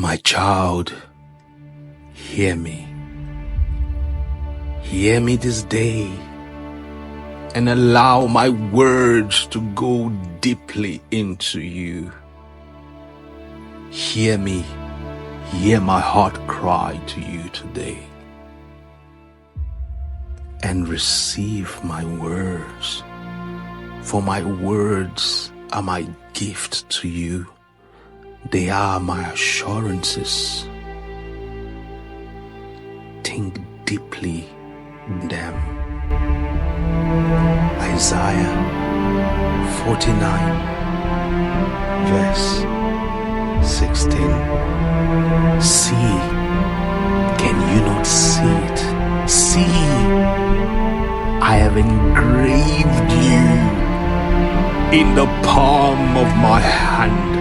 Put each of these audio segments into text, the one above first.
My child, hear me. Hear me this day and allow my words to go deeply into you. Hear me. Hear my heart cry to you today. And receive my words, for my words are my gift to you. They are my assurances. Think deeply in them. Isaiah 49 verse 16. See, can you not see it? See, I have engraved you in the palm of my hand.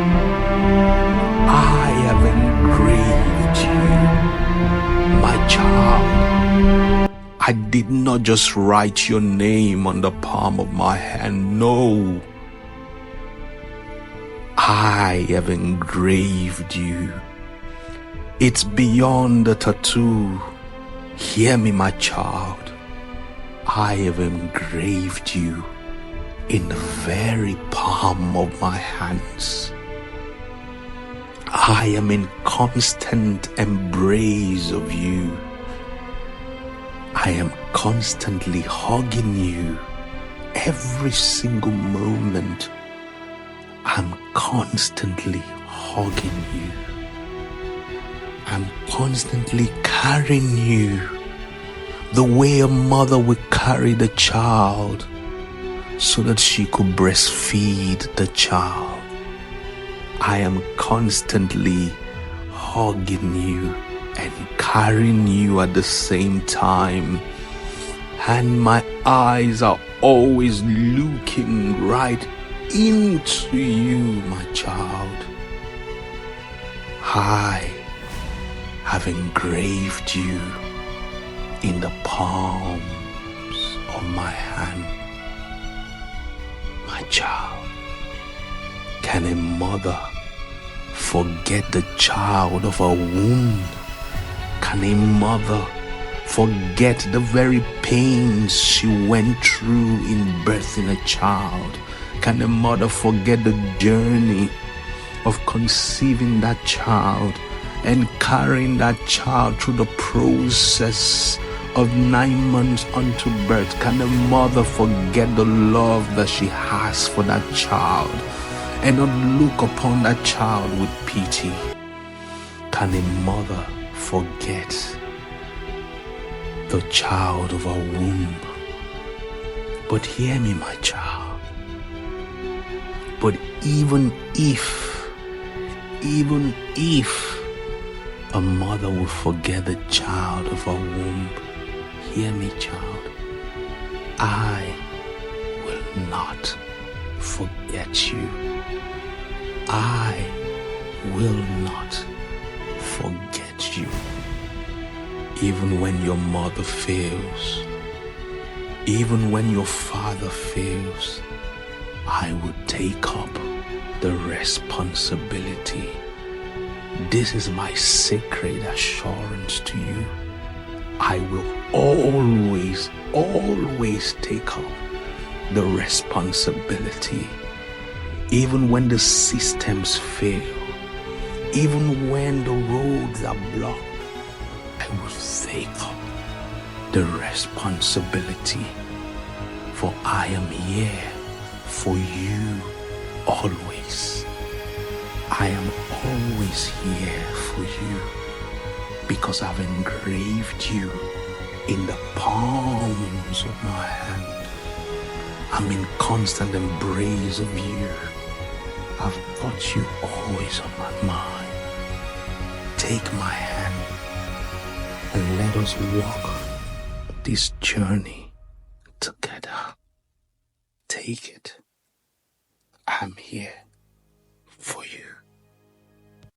I have engraved you, my child. I did not just write your name on the palm of my hand. No. I have engraved you. It's beyond the tattoo. Hear me, my child. I have engraved you in the very palm of my hands. I am in constant embrace of you. I am constantly hugging you every single moment. I'm constantly hugging you. I'm constantly carrying you the way a mother would carry the child so that she could breastfeed the child. I am constantly hugging you and carrying you at the same time. And my eyes are always looking right into you, my child. I have engraved you in the palms of my hand. My child, can a mother forget the child of her womb? Can a mother forget the very pains she went through in birthing a child? Can a mother forget the journey of conceiving that child and carrying that child through the process of 9 months unto birth? Can a mother forget the love that she has for that child and not look upon that child with pity? Can a mother forget the child of her womb? But hear me, my child. But even if a mother will forget the child of her womb, hear me, child, I will not forget you. I will not forget you. Even when your mother fails, even when your father fails, I will take up the responsibility. This is my sacred assurance to you. I will always take up the responsibility. Even when the systems fail, even when the roads are blocked, I will take up the responsibility. For I am here for you always. I am always here for you because I've engraved you in the palms of my hand. I'm in constant embrace of you. I've got you always on my mind. Take my hand and let us walk this journey together. Take it. I'm here for you.